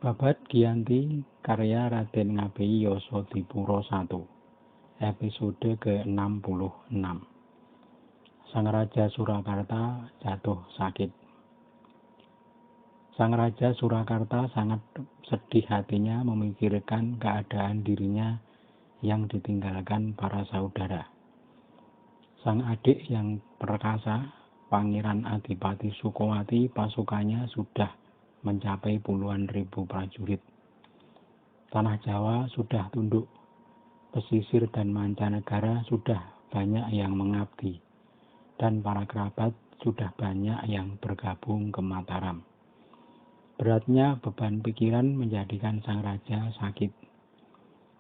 Babad Giyanti karya Raden Ngabei Yasadipura I, episode ke-66. Sang Raja Surakarta jatuh sakit. Sang Raja Surakarta sangat sedih hatinya memikirkan keadaan dirinya yang ditinggalkan para saudara. Sang adik yang perkasa, Pangeran Adipati Sukowati, pasukannya sudah mencapai puluhan ribu prajurit. Tanah Jawa sudah tunduk, pesisir dan mancanegara sudah banyak yang mengabdi, dan para kerabat sudah banyak yang bergabung ke Mataram. Beratnya beban pikiran menjadikan sang raja sakit.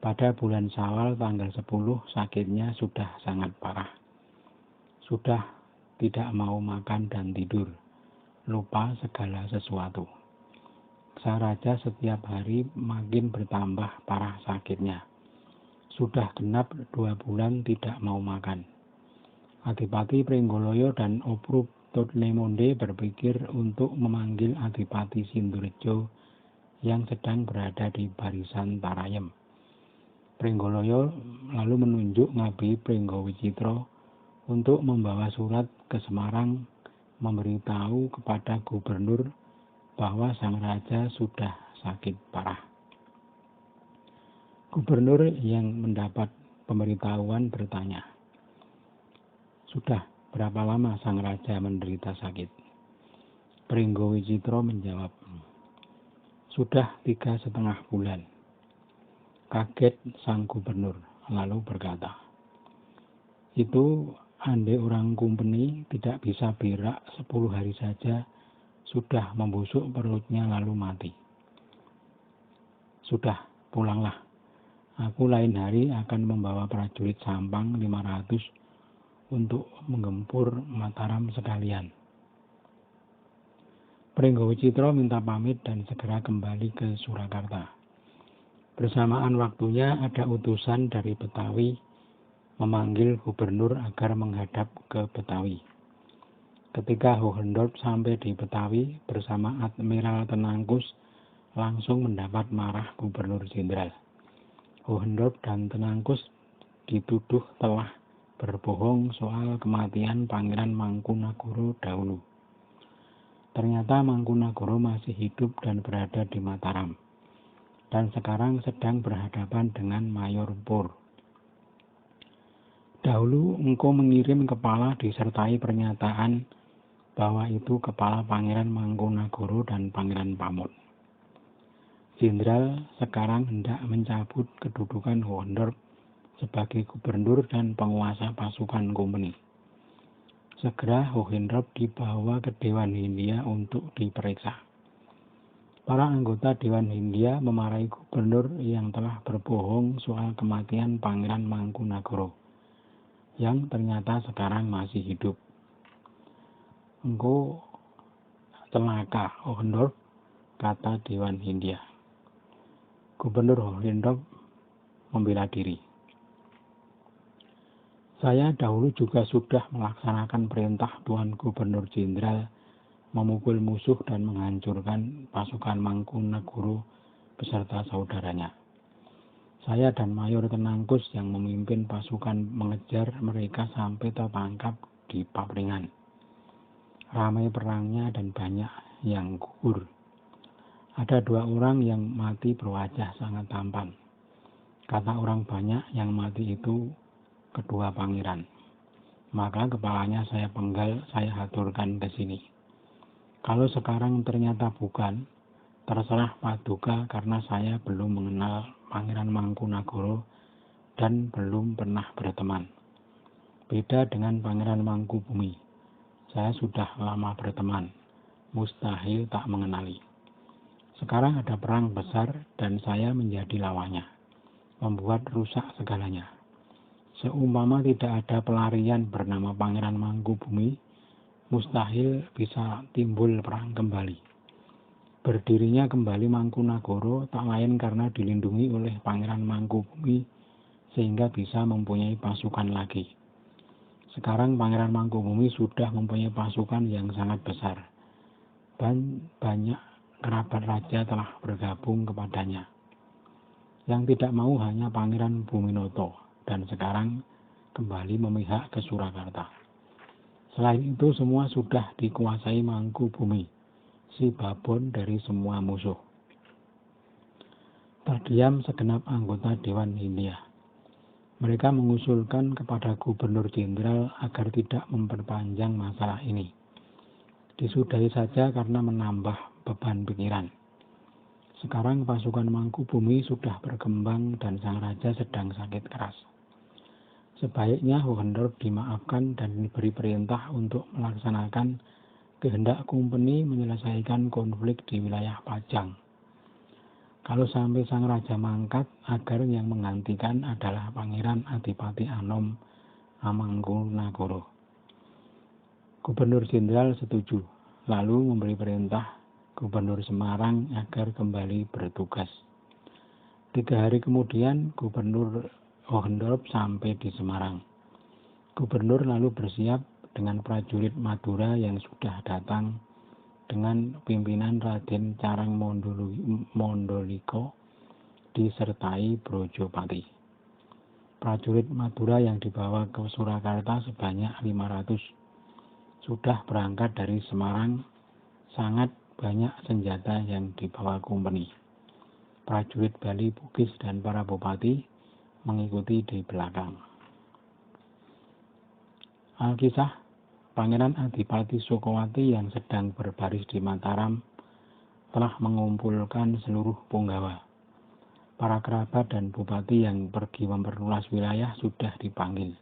Pada bulan Syawal tanggal 10 sakitnya sudah sangat parah. Sudah tidak mau makan dan tidur, lupa segala sesuatu. Sang raja setiap hari makin bertambah parah sakitnya. Sudah genap 2 bulan tidak mau makan. Adipati Pringgoloyo dan Opruk Tutlemonde berpikir untuk memanggil Adipati Sindurjo yang sedang berada di barisan Tarayem. Pringgoloyo lalu menunjuk Ngabei Pringgowicitra untuk membawa surat ke Semarang memberitahu kepada gubernur bahwa sang raja sudah sakit parah. Gubernur yang mendapat pemberitahuan bertanya, "Sudah berapa lama sang raja menderita sakit?" Pringgowicitra menjawab, "Sudah 3,5 bulan." Kaget sang gubernur, lalu berkata, "Itu andai orang kumpeni tidak bisa berak 10 hari saja, sudah membusuk perutnya lalu mati. Sudah, pulanglah. Aku lain hari akan membawa prajurit Sampang 500 untuk menggempur Mataram sekalian." Pringgowicitra minta pamit dan segera kembali ke Surakarta. Bersamaan waktunya ada utusan dari Betawi memanggil gubernur agar menghadap ke Betawi. Ketika Hohenderp sampai di Betawi bersama Admiral Tenangkus, langsung mendapat marah Gubernur Jenderal. Hohenderp dan Tenangkus dituduh telah berbohong soal kematian Pangeran Mangkunagara dahulu. Ternyata Mangkunagara masih hidup dan berada di Mataram, dan sekarang sedang berhadapan dengan Mayor Pur. Dahulu engkau mengirim kepala disertai pernyataan bahwa itu kepala Pangeran Mangkunagara dan Pangeran Pamuk. Jenderal sekarang hendak mencabut kedudukan Hohenderp sebagai gubernur dan penguasa pasukan kompeni. Segera Hohenderp dibawa ke Dewan Hindia untuk diperiksa. Para anggota Dewan Hindia memarahi gubernur yang telah berbohong soal kematian Pangeran Mangkunagara, yang ternyata sekarang masih hidup. "Engkau celaka, Hohenderp," kata Dewan Hindia. Gubernur Hohenderp membela diri. "Saya dahulu juga sudah melaksanakan perintah Tuan Gubernur Jenderal memukul musuh dan menghancurkan pasukan Mangkunagara beserta saudaranya. Saya dan Mayor Tenangkus yang memimpin pasukan mengejar mereka sampai tertangkap di Papringan. Ramai perangnya dan banyak yang gugur. Ada 2 orang yang mati berwajah sangat tampan. Kata orang banyak yang mati itu kedua pangeran. Maka kepalanya saya penggal, saya haturkan ke sini. Kalau sekarang ternyata bukan, terserah Paduka karena saya belum mengenal Pangeran Mangkunagara dan belum pernah berteman. Beda dengan Pangeran Mangkubumi. Saya sudah lama berteman, mustahil tak mengenali. Sekarang ada perang besar dan saya menjadi lawannya, membuat rusak segalanya. Seumpama tidak ada pelarian bernama Pangeran Mangkubumi, mustahil bisa timbul perang kembali. Berdirinya kembali Mangkunagara tak lain karena dilindungi oleh Pangeran Mangkubumi sehingga bisa mempunyai pasukan lagi. Sekarang Pangeran Mangkubumi sudah mempunyai pasukan yang sangat besar. Banyak kerabat raja telah bergabung kepadanya. Yang tidak mau hanya Pangeran Buminoto, dan sekarang kembali memihak ke Surakarta. Selain itu semua sudah dikuasai Mangkubumi, si babon dari semua musuh. Terdiam segenap anggota Dewan Hindia. Mereka mengusulkan kepada Gubernur Jenderal agar tidak memperpanjang masalah ini. Disudahi saja karena menambah beban pikiran. Sekarang pasukan Mangkubumi sudah berkembang dan sang raja sedang sakit keras. Sebaiknya Hohenderp dimaafkan dan diberi perintah untuk melaksanakan kehendak Kompeni menyelesaikan konflik di wilayah Pajang. Kalau sampai sang raja mangkat, agar yang menggantikan adalah Pangeran Adipati Anom Amangkunagara. Gubernur Jenderal setuju, lalu memberi perintah Gubernur Semarang agar kembali bertugas. 3 hari kemudian Gubernur Hohenderp sampai di Semarang. Gubernur lalu bersiap dengan prajurit Madura yang sudah datang dengan pimpinan Raden Carang Mondoliko disertai Brojopati. Prajurit Madura yang dibawa ke Surakarta sebanyak 500 sudah berangkat dari Semarang. Sangat banyak senjata yang dibawa Kompeni. Prajurit Bali, Bugis, dan para bupati mengikuti di belakang. Alkisah, Pangeran Adipati Sukowati yang sedang berbaris di Mataram telah mengumpulkan seluruh punggawa. Para kerabat dan bupati yang pergi memperluas wilayah sudah dipanggil.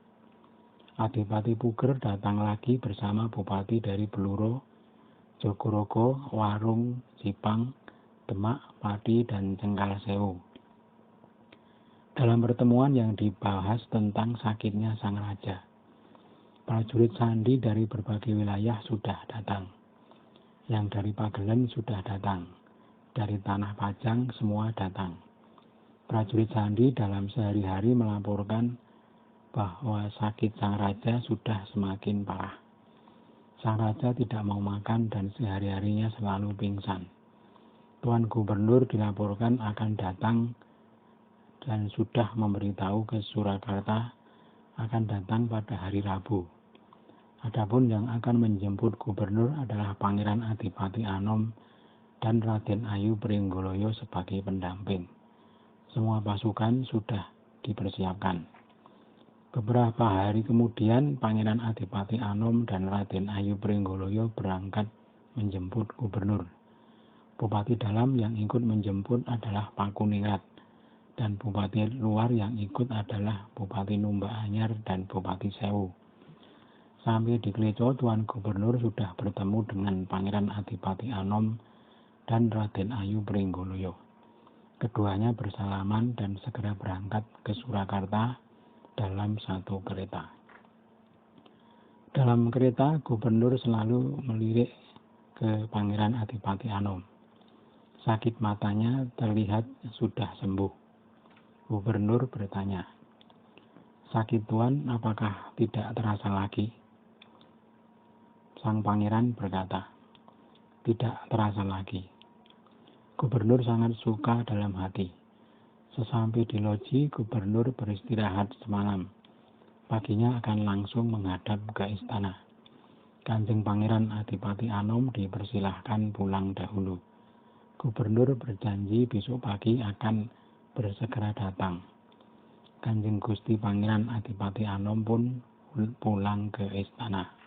Adipati Puger datang lagi bersama bupati dari Bluro, Jogorogo, Warung, Jipang, Demak, Pati, dan Cengkarsewu. Dalam pertemuan yang dibahas tentang sakitnya sang raja. Prajurit sandi dari berbagai wilayah sudah datang. Yang dari Pagelen sudah datang. Dari Tanah Pajang semua datang. Prajurit sandi dalam sehari-hari melaporkan bahwa sakit sang raja sudah semakin parah. Sang raja tidak mau makan dan sehari-harinya selalu pingsan. Tuan Gubernur dilaporkan akan datang dan sudah memberitahu ke Surakarta akan datang pada hari Rabu. Adapun yang akan menjemput gubernur adalah Pangeran Adipati Anom dan Raden Ayu Pringgoloyo sebagai pendamping. Semua pasukan sudah dipersiapkan. Beberapa hari kemudian Pangeran Adipati Anom dan Raden Ayu Pringgoloyo berangkat menjemput gubernur. Bupati dalam yang ikut menjemput adalah Pakuningrat, dan bupati luar yang ikut adalah Bupati Numba Anyar dan Bupati Sewu. Sampai di Kleco, Tuan Gubernur sudah bertemu dengan Pangeran Adipati Anom dan Raden Ayu Pringgoloyo. Keduanya bersalaman dan segera berangkat ke Surakarta dalam satu kereta. Dalam kereta, Gubernur selalu melirik ke Pangeran Adipati Anom. Sakit matanya terlihat sudah sembuh. Gubernur bertanya, "Sakit Tuan apakah tidak terasa lagi?" Sang pangeran berkata, "Tidak terasa lagi." Gubernur sangat suka dalam hati. Sesampai di loji, Gubernur beristirahat semalam. Paginya akan langsung menghadap ke istana. Kanjeng Pangeran Adipati Anom dipersilahkan pulang dahulu. Gubernur berjanji besok pagi akan bersegera datang. Kanjeng Gusti Pangeran Adipati Anom pun pulang ke istana.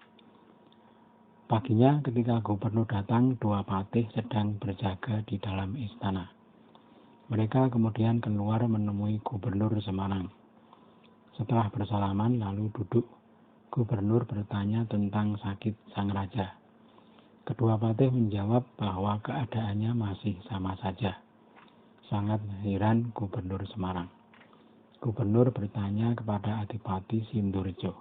Paginya ketika gubernur datang, 2 patih sedang berjaga di dalam istana. Mereka kemudian keluar menemui Gubernur Semarang. Setelah bersalaman lalu duduk, gubernur bertanya tentang sakit sang raja. Kedua patih menjawab bahwa keadaannya masih sama saja. Sangat heran Gubernur Semarang. Gubernur bertanya kepada Adipati Sindurjo,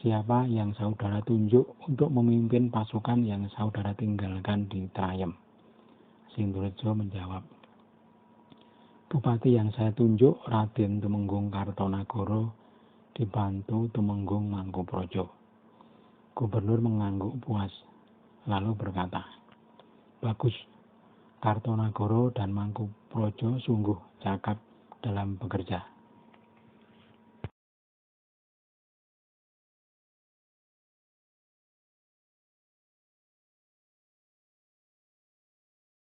"Siapa yang saudara tunjuk untuk memimpin pasukan yang saudara tinggalkan di Trayem?" Sindurjo menjawab, "Bupati yang saya tunjuk Raden Tumenggung Kartonagoro dibantu Tumenggung Mangkuprojo." Gubernur mengangguk puas, lalu berkata, "Bagus, Kartonagoro dan Mangkuprojo sungguh cakap dalam bekerja.